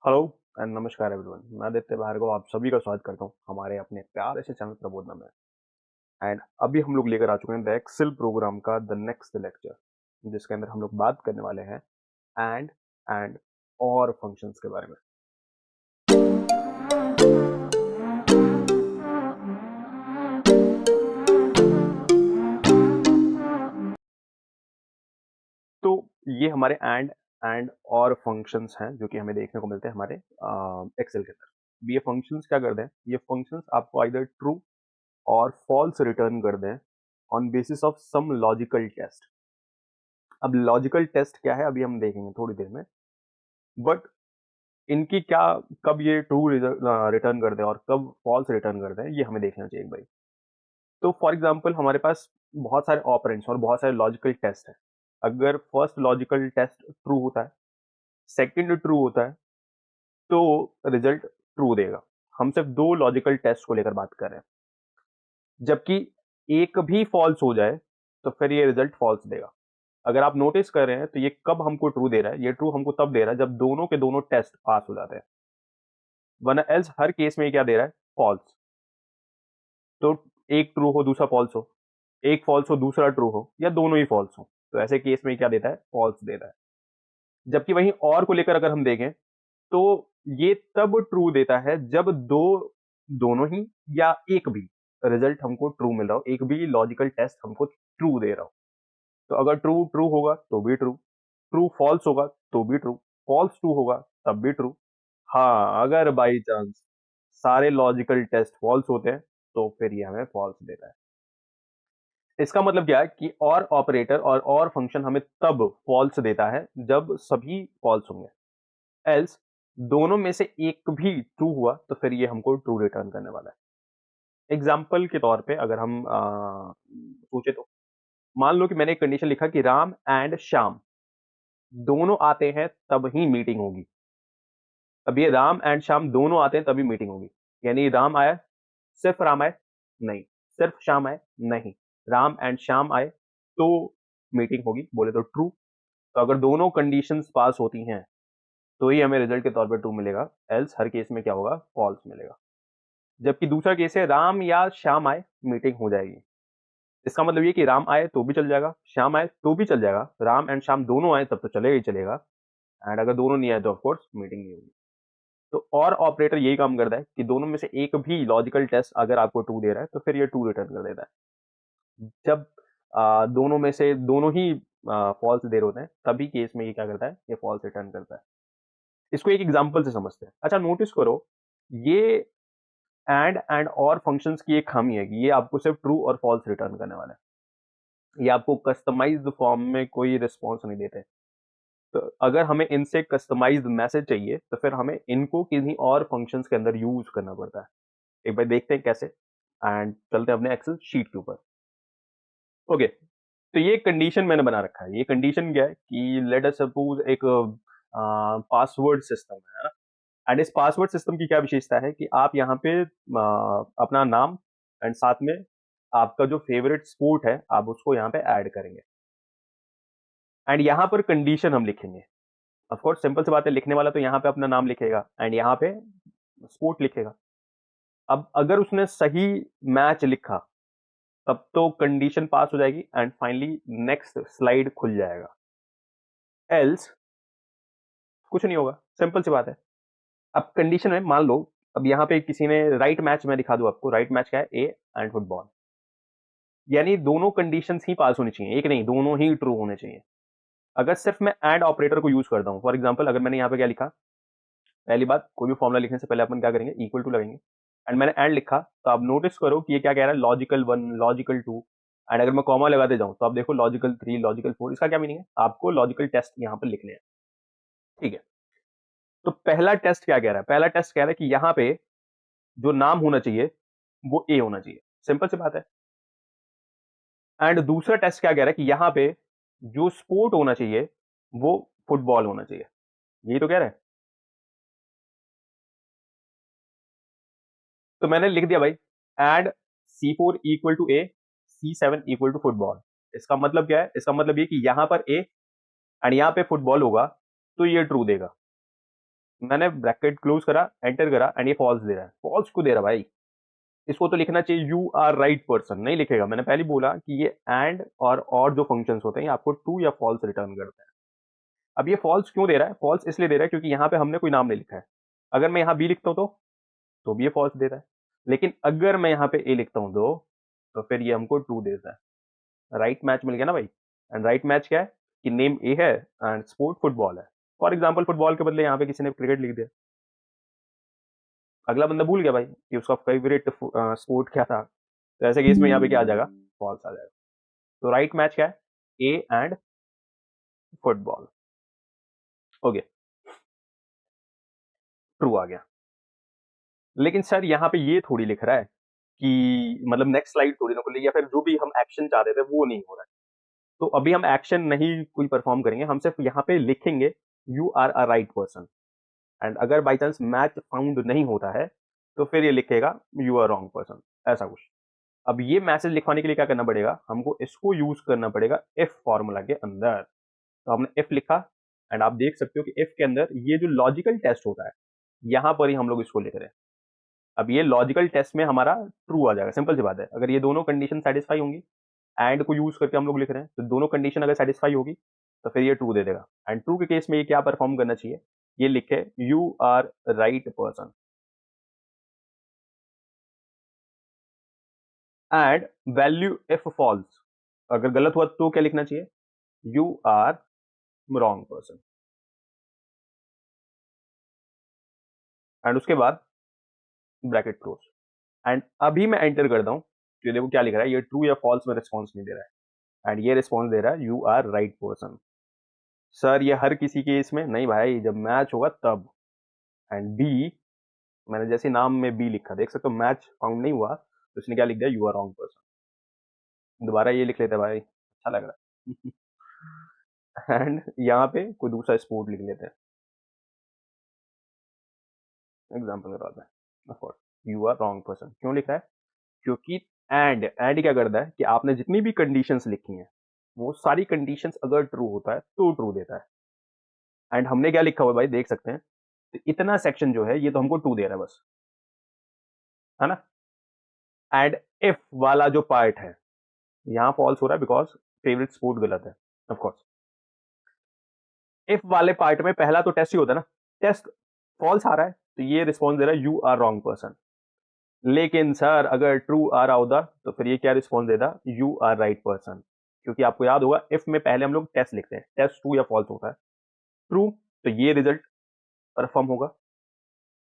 Hello and नमस्कार everyone. मैं आदित्य भार्गव आप सभी का स्वागत करता हूं हमारे अपने प्यारे से चैनल प्रबोधना में। एंड अभी हम लोग लेकर आ चुके हैं द एक्सेल प्रोग्राम का द नेक्स्ट लेक्चर, जिसके अंदर हम लोग बात करने वाले हैं एंड और फंक्शंस के बारे में। तो ये हमारे एंड और फंक्शंस हैं जो कि हमें देखने को मिलते हैं हमारे एक्सेल के अंदर। ये फंक्शंस क्या करते हैं, ये फंक्शंस आपको आइदर ट्रू और फॉल्स रिटर्न कर दें on basis of some logical test. अब लॉजिकल टेस्ट क्या है अभी हम देखेंगे थोड़ी देर में, बट इनकी क्या, कब ये ट्रू रिटर्न कर दे और कब फॉल्स रिटर्न कर दे, ये हमें देखना चाहिए भाई। तो फॉर एग्जांपल हमारे पास बहुत सारे ऑपरेंड्स और बहुत सारे लॉजिकल टेस्ट हैं। अगर फर्स्ट लॉजिकल टेस्ट ट्रू होता है, सेकंड ट्रू होता है, तो रिजल्ट ट्रू देगा। हम सिर्फ दो लॉजिकल टेस्ट को लेकर बात कर रहे हैं, जबकि एक भी फॉल्स हो जाए तो फिर ये रिजल्ट फॉल्स देगा। अगर आप नोटिस कर रहे हैं तो ये कब हमको ट्रू दे रहा है, ये ट्रू हमको तब दे रहा है जब दोनों के दोनों टेस्ट पास हो जाते हैं, वरना एल्स हर केस में ये क्या दे रहा है, फॉल्स। तो एक ट्रू हो दूसरा फॉल्स हो, एक फॉल्स हो दूसरा ट्रू हो, या दोनों ही फॉल्स हो, तो ऐसे केस में क्या देता है, फॉल्स देता है। जबकि वहीं और को लेकर अगर हम देखें तो ये तब ट्रू देता है जब दोनों ही या एक भी रिजल्ट हमको ट्रू मिल रहा हो, एक भी लॉजिकल टेस्ट हमको ट्रू दे रहा हो। तो अगर ट्रू ट्रू होगा तो भी ट्रू, ट्रू फॉल्स होगा तो भी ट्रू, फॉल्स ट्रू होगा तब भी ट्रू। हाँ, अगर बाई चांस सारे लॉजिकल टेस्ट फॉल्स होते हैं तो फिर ये हमें फॉल्स देता है। इसका मतलब क्या है कि और ऑपरेटर और फंक्शन हमें तब फॉल्स देता है जब सभी फॉल्स होंगे। एल्स दोनों में से एक भी ट्रू हुआ तो फिर ये हमको ट्रू रिटर्न करने वाला है। एग्जाम्पल के तौर पे अगर हम सोचे तो मान लो कि मैंने एक कंडीशन लिखा कि राम एंड श्याम दोनों आते हैं तब ही मीटिंग होगी। अब ये राम एंड श्याम दोनों आते हैं तभी मीटिंग होगी, यानी राम आया, सिर्फ राम आए, नहीं, सिर्फ श्याम आए, नहीं, राम एंड श्याम आए तो मीटिंग होगी, बोले तो ट्रू। तो अगर दोनों कंडीशंस पास होती हैं तो ही हमें रिजल्ट के तौर पे ट्रू मिलेगा, एल्स हर केस में क्या होगा, फॉल्स मिलेगा। जबकि दूसरा केस है राम या श्याम आए मीटिंग हो जाएगी। इसका मतलब ये कि राम आए तो भी चल जाएगा, श्याम आए तो भी चल जाएगा, राम एंड श्याम दोनों आए तब तो चलेगा ही चलेगा, एंड अगर दोनों नहीं आए तो ऑफकोर्स मीटिंग नहीं होगी। तो और ऑपरेटर यही काम करता है कि दोनों में से एक भी लॉजिकल टेस्ट अगर आपको ट्रू दे रहा है तो फिर ये ट्रू रिटर्न कर देता है। जब दोनों में से दोनों ही फॉल्स दे रहे होते हैं तभी केस में ये क्या करता है, ये फॉल्स रिटर्न करता है। इसको एक एग्जांपल से समझते हैं। अच्छा नोटिस करो, ये एंड और फंक्शंस की एक खामी है कि ये आपको सिर्फ ट्रू और फॉल्स रिटर्न करने वाला है, ये आपको कस्टमाइज्ड फॉर्म में कोई रिस्पॉन्स नहीं देते। तो अगर हमें इनसे कस्टमाइज्ड मैसेज चाहिए तो फिर हमें इनको किन्हीं और फंक्शंस के अंदर यूज करना पड़ता है। एक बार देखते हैं कैसे, एंड चलते हैं अपने एक्सेल शीट के ऊपर। ओके, तो ये कंडीशन मैंने बना रखा है। ये कंडीशन क्या है कि लेट अस सपोज एक पासवर्ड सिस्टम है ना, एंड इस पासवर्ड सिस्टम की क्या विशेषता है कि आप यहाँ पे अपना नाम एंड साथ में आपका जो फेवरेट स्पोर्ट है आप उसको यहाँ पे ऐड करेंगे, एंड यहाँ पर कंडीशन हम लिखेंगे। ऑफ कोर्स सिंपल सी बात है, लिखने वाला तो यहाँ पे अपना नाम लिखेगा एंड यहाँ पे स्पोर्ट लिखेगा। अब अगर उसने सही मैच लिखा तब तो कंडीशन पास हो जाएगी एंड फाइनली नेक्स्ट स्लाइड खुल जाएगा, एल्स कुछ नहीं होगा। सिंपल सी बात है। अब कंडीशन में मान लो, अब यहाँ पे किसी ने राइट मैच में दिखा दूं आपको, राइट मैच क्या है, ए एंड फुटबॉल, यानी दोनों कंडीशंस ही पास होनी चाहिए, एक नहीं दोनों ही ट्रू होने चाहिए। अगर सिर्फ मैं एंड ऑपरेटर को यूज करता हूं, फॉर एग्जांपल अगर मैंने यहाँ पे क्या लिखा, पहली बात कोई भी फॉर्मुला लिखने से पहले अपन क्या करेंगे, इक्वल टू लगेंगे, एंड मैंने एंड लिखा तो आप नोटिस करो कि ये क्या कह रहा है, logical one, logical two, and अगर मैं कॉमा लगाते जाऊं तो आप देखो लॉजिकल थ्री, लॉजिकल फोर। इसका क्या मीनिंग है, आपको लॉजिकल टेस्ट यहाँ पर लिखने हैं। ठीक है, तो पहला टेस्ट क्या कह रहा है, पहला टेस्ट कह रहा है कि यहाँ पे जो नाम होना चाहिए वो ए होना चाहिए, सिंपल सी बात है। एंड दूसरा टेस्ट क्या कह रहा है कि यहाँ पे जो स्पोर्ट होना चाहिए वो फुटबॉल होना चाहिए, यही तो कह रहा है। तो मैंने लिख दिया भाई, add C4 equal to A, C7 equal to football. इसका मतलब क्या है, इसका मतलब ये कि यहां पर ए एंड यहां पे फुटबॉल होगा तो ये ट्रू देगा। मैंने ब्रैकेट क्लोज करा, एंटर करा एंड ये फॉल्स दे रहा है। फॉल्स क्यों दे रहा है भाई? इसको तो लिखना चाहिए यू आर राइट पर्सन, नहीं लिखेगा। मैंने पहले बोला कि ये एंड और जो फंक्शंस होते हैं ये आपको ट्रू या फॉल्स रिटर्न करते हैं। अब ये फॉल्स क्यों दे रहा है? फॉल्स इसलिए दे रहा है क्योंकि यहाँ पे हमने कोई नाम नहीं लिखा है। अगर मैं यहाँ बी लिखता हूँ तो भी ये फॉल्स दे रहा है। लेकिन अगर मैं यहाँ पे ए लिखता हूँ तो फिर ये हमको ट्रू देता है। राइट मैच मिल गया ना भाई। एंड राइट मैच क्या है कि नेम ए है एंड स्पोर्ट फुटबॉल है। फॉर एग्जाम्पल फुटबॉल के बदले यहाँ पे किसी ने क्रिकेट लिख दिया, अगला बंदा भूल गया भाई कि उसका फेवरेट स्पोर्ट क्या था, तो ऐसे केस में यहाँ पे क्या आ जाएगा? फॉल्स आ जाएगा। तो राइट मैच क्या है? A and football. Okay, true आ गया। लेकिन सर यहाँ पे ये थोड़ी लिख रहा है कि मतलब नेक्स्ट स्लाइड थोड़ी ना खुलेगी, या फिर जो भी हम एक्शन चाह रहे थे वो नहीं हो रहा है। तो अभी हम एक्शन नहीं कोई परफॉर्म करेंगे, हम सिर्फ यहाँ पे लिखेंगे you are a right person. And अगर बाई चांस मैच फाउंड नहीं होता है तो फिर ये लिखेगा यू आर रॉन्ग पर्सन, ऐसा कुछ। अब ये मैसेज लिखवाने के लिए क्या करना पड़ेगा? हमको इसको यूज करना पड़ेगा इफ फॉर्मूला के अंदर। तो हमने इफ लिखा एंड आप देख सकते हो कि इफ के अंदर ये जो लॉजिकल टेस्ट होता है यहां पर ही हम लोग इसको लिख रहे हैं। अब ये लॉजिकल टेस्ट में हमारा ट्रू आ जाएगा, सिंपल सी बात है। अगर ये दोनों कंडीशन सेटिस्फाई होंगी, एंड को यूज करके हम लोग लिख रहे हैं, तो दोनों कंडीशन अगर सेटिस्फाई होगी तो फिर ये ट्रू दे देगा। एंड ट्रू के केस में ये क्या परफॉर्म करना चाहिए? ये लिखे you are right person and value if false. अगर गलत हुआ तो क्या लिखना चाहिए? You are wrong person. And उसके बाद ब्रैकेट क्लोज। एंड अभी मैं एंटर करता हूं तो ये देखो क्या लिख रहा है, ये ट्रू या फॉल्स में रिस्पॉन्स नहीं दे रहा है एंड ये रिस्पॉन्स दे रहा है you are right person. Sir ये हर किसी के इसमें नहीं भाई, जब मैच होगा तब। एंड बी, मैंने जैसे नाम में बी लिखा, देख सकते हो मैच फाउंड नहीं हुआ तो उसने क्या लिख दिया? You are wrong person. दोबारा ये लिख लेते हैं भाई, अच्छा लग रहा है एंड यहाँ पे कोई दूसरा स्पोर्ट लिख लेते हैं, एग्जाम्पल के तौर पे यू आर रॉन्ग पर्सन। क्यों लिख रहा है? क्योंकि एंड क्या करता है कि आपने जितनी भी कंडीशंस लिखी हैं वो सारी कंडीशंस अगर ट्रू होता है तो ट्रू देता है। एंड हमने क्या लिखा हुआ है भाई, देख सकते हैं। तो इतना सेक्शन जो है ये तो हमको ट्रू दे रहा है बस, है ना। एंड इफ वाला जो पार्ट है यहाँ फॉल्स हो रहा है बिकॉज फेवरेट स्पोर्ट गलत है, ऑफ कोर्स। इफ वाले पार्ट में पहला तो टेस्ट ही होता है ना, टेस्ट फॉल्स आ रहा है तो ये रिस्पॉन्स दे रहा है यू आर रॉन्ग पर्सन। लेकिन सर अगर ट्रू आ रहा होता तो फिर ये क्या रिस्पॉन्स देता? You are right person. क्योंकि आपको याद होगा इफ में पहले हम लोग टेस्ट लिखते हैं, टेस्ट ट्रू या फॉल्स होता है। ट्रू तो ये रिजल्ट परफॉर्म होगा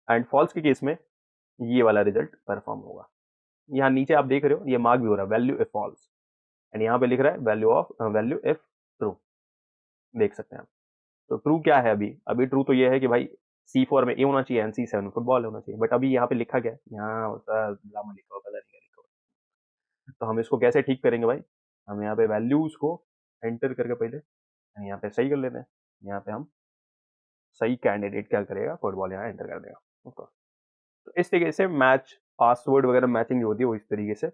एंड फॉल्स के केस में ये वाला रिजल्ट परफॉर्म होगा। यहाँ नीचे आप देख रहे हो ये मार्क भी हो रहा है वैल्यू इफ फॉल्स, एंड यहाँ पे लिख रहा है वैल्यू इफ ट्रू। देख सकते हैं आप। तो ट्रू क्या है? अभी ट्रू तो ये है कि भाई C4 में ए होना चाहिए एंड C7 में फुटबॉल होना चाहिए। बट अभी यहाँ पे लिखा क्या है? यहाँ होता है ड्रामा लिखा हुआ, पता नहीं क्या लिखा हुआ। तो हम इसको कैसे ठीक करेंगे भाई? हम यहाँ पे वैल्यूज को एंटर करके पहले यहाँ पे सही कर लेते हैं। यहाँ पे हम सही कैंडिडेट क्या करेगा? फुटबॉल यहाँ एंटर कर देगा, उसको। तो इस तरीके से मैच पासवर्ड वगैरह मैचिंग जो होती है वो इस तरीके से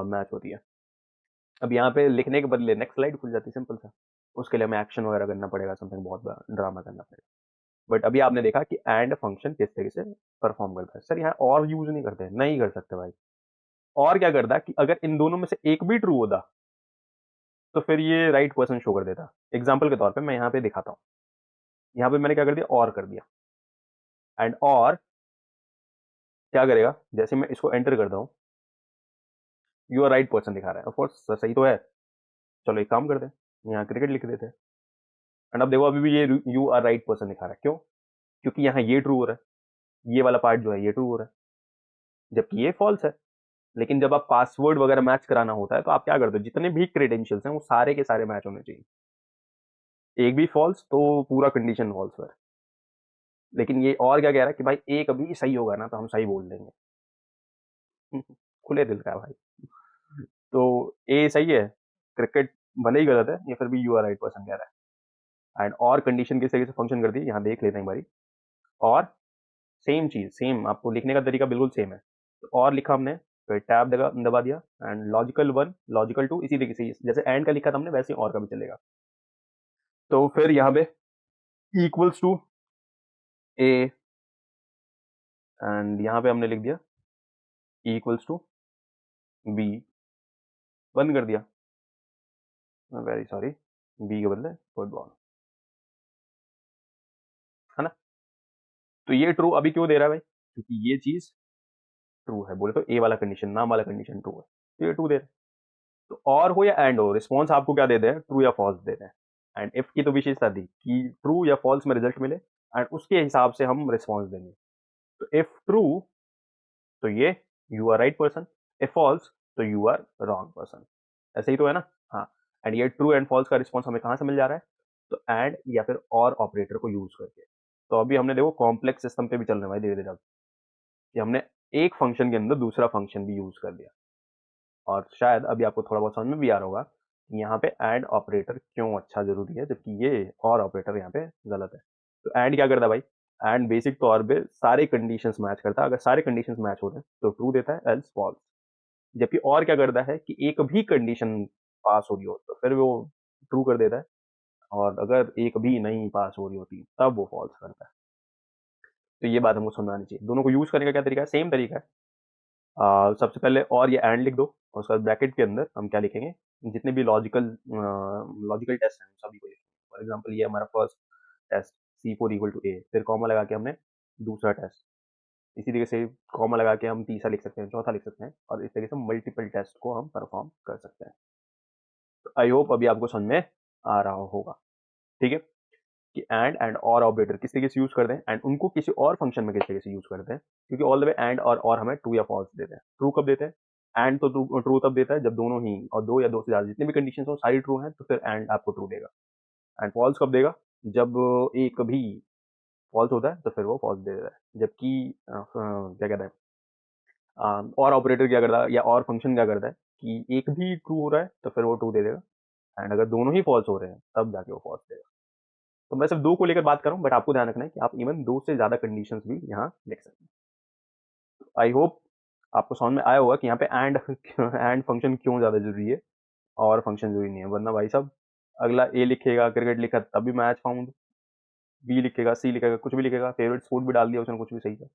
मैच होती है। अब यहाँ पे लिखने के बदले नेक्स्ट स्लाइड खुल जाती है, सिंपल सा। उसके लिए हमें एक्शन वगैरह करना पड़ेगा, समथिंग बहुत ड्रामा करना पड़ेगा। बट अभी आपने देखा कि एंड फंक्शन किस तरीके से परफॉर्म करता है। सर यहाँ और यूज नहीं करते? नहीं कर सकते भाई। और क्या करता कि अगर इन दोनों में से एक भी ट्रू होता तो फिर ये राइट पर्सन शो कर देता। एग्जाम्पल के तौर पे मैं यहाँ पे दिखाता हूँ। यहाँ पे मैंने क्या कर दिया? और कर दिया। एंड और क्या करेगा? जैसे मैं इसको एंटर करता हूँ यू आर राइट पर्सन दिखा रहा है, ऑफकोर्स सही तो है। चलो एक काम करते हैं, यहाँ क्रिकेट लिख देते हैं। एंड अब देखो अभी भी ये यू आर राइट पर्सन दिखा रहा है। क्यों? क्योंकि यहाँ ये ट्रू हो रहा है, ये वाला पार्ट जो है ये ट्रू हो रहा है, जबकि ये फॉल्स है। लेकिन जब आप पासवर्ड वगैरह मैच कराना होता है तो आप क्या करते हो? जितने भी क्रेडेंशियल्स हैं वो सारे के सारे मैच होने चाहिए। एक भी फॉल्स तो पूरा कंडीशन फॉल्स पर। लेकिन ये और क्या कह रहा है कि भाई एक अभी सही होगा ना तो हम सही बोल देंगे। खुले दिल का है भाई। तो ए सही है, क्रिकेट भले ही गलत है, ये फिर भी यू आर राइट पर्सन कह रहा है। एंड और कंडीशन किस तरीके से फंक्शन करती है यहाँ देख लेते हैं एक बारी। और सेम चीज, सेम आपको लिखने का तरीका बिल्कुल सेम है। तो और लिखा हमने, फिर टैब दबा दिया एंड लॉजिकल 1 लॉजिकल 2 इसी तरीके से जैसे एंड का लिखा था हमने वैसे और का भी चलेगा। तो फिर यहाँ पे इक्वल्स टू ए एंड यहाँ पे हमने लिख दिया E इक्वल्स टू बी, बंद कर दिया, वेरी सॉरी, बी के बदले फुटबॉल, है ना। तो ये ट्रू अभी क्यों दे रहा है भाई, क्योंकि ये चीज ट्रू है, बोले तो ए वाला कंडीशन, नाम वाला कंडीशन ट्रू है, तो ये ट्रू दे रहा है। तो और हो या एंड हो, रिस्पॉन्स आपको क्या दे रहे हैं, ट्रू या फॉल्स दे रहे हैं। एंड इफ की तो विशेषता थी कि ट्रू या फॉल्स में रिजल्ट मिले एंड उसके हिसाब से हम रिस्पॉन्स देंगे। तो इफ ट्रू तो ये you are right person, if false तो यू आर रॉन्ग पर्सन, ऐसे ही तो है ना। हाँ, एंड ये ट्रू एंड फॉल्स का रिस्पॉन्स हमें कहाँ से मिल जा रहा है, तो एंड या फिर और ऑपरेटर को यूज करके। तो अभी हमने देखो कॉम्प्लेक्स सिस्टम पे भी चल रहे हैं भाई धीरे धीरे, अब कि हमने एक फंक्शन के अंदर दूसरा फंक्शन भी यूज कर दिया। और शायद अभी आपको थोड़ा बहुत समझ में भी आ रहा होगा कि यहाँ पे ऐड ऑपरेटर क्यों अच्छा जरूरी है, जबकि ये और ऑपरेटर यहाँ पे गलत है। तो ऐड क्या करता है भाई, ऐड बेसिक तौर पे सारे कंडीशंस मैच करता है, अगर सारे कंडीशंस मैच हो रहे हैं तो ट्रू देता है, एल्स फॉल्स। जबकि और क्या करता है कि एक भी कंडीशन पास हो रही हो तो फिर वो ट्रू कर देता है, और अगर एक भी नहीं पास हो रही होती तब वो फॉल्स करता है। तो ये बात हमको समझानी चाहिए, दोनों को यूज करने का क्या तरीका है, सेम तरीका है। सबसे पहले और ये एंड लिख दो, और उसके बाद ब्रैकेट के अंदर हम क्या लिखेंगे, जितने भी लॉजिकल टेस्ट हैं सभी को लिखेंगे। फॉर एग्जांपल ये हमारा first test C4 equal to A, फिर कॉमा लगा के हमने दूसरा टेस्ट, इसी तरीके से कॉमा लगा के हम तीसरा लिख सकते हैं, चौथा लिख सकते हैं, और इस तरीके से मल्टीपल टेस्ट को हम परफॉर्म कर सकते हैं। तो आई होप अभी आपको समझ में आ रहा होगा, ठीक है, कि एंड और ऑपरेटर किस तरीके से यूज करते हैं एंड उनको किसी और फंक्शन में किस तरीके से यूज करते हैं। क्योंकि ऑल द वे एंड और हमें ट्रू या फॉल्स देते हैं। ट्रू कब देते हैं, एंड तो ट्रू ट्रू तब देता है जब दोनों ही, और दो या दो से ज्यादा जितनी भी कंडीशन हो सारी ट्रू हैं तो फिर एंड आपको ट्रू देगा। एंड फॉल्स कब देगा, जब एक भी फॉल्स होता है तो फिर वो फॉल्स दे देता है। जबकि क्या कहता है, और ऑपरेटर क्या करता है या और फंक्शन क्या करता है कि एक भी ट्रू हो रहा है तो फिर वो ट्रू दे देगा, एंड अगर दोनों ही फॉल्स हो रहे हैं तब जाके वो फॉल्स देगा। तो मैं सिर्फ दो को लेकर बात कर रहा हूँ, बट आपको ध्यान रखना है कि आप इवन दो से ज्यादा कंडीशंस भी यहाँ लिख सकते हैं। आई होप आपको समझ में आया होगा कि यहाँ पे एंड फंक्शन क्यों ज्यादा जरूरी है और फंक्शन जरूरी नहीं है। वरना भाई साहब अगला ए लिखेगा क्रिकेट लिखा तब भी मैच फाउंड, बी लिखेगा सी लिखेगा कुछ भी लिखेगा, फेवरेट स्पोर्ट भी डाल दिया उसने कुछ भी सही था।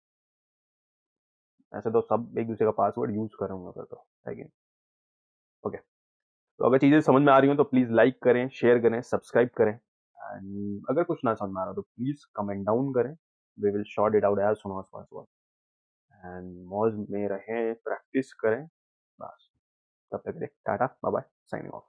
ऐसे तो सब एक दूसरे का पासवर्ड यूज कर रहा हूँ फिर तो, है कि नहीं? ओके, तो अगर चीजें समझ में आ रही हो तो प्लीज लाइक करें, शेयर करें, सब्सक्राइब करें, एंड अगर कुछ ना समझ में आ रहा तो प्लीज कमेंट डाउन करें, we will sort it out as soon as possible. And मौज में रहें, प्रैक्टिस करें, बस। तब तक के लिए tata bye bye, signing of.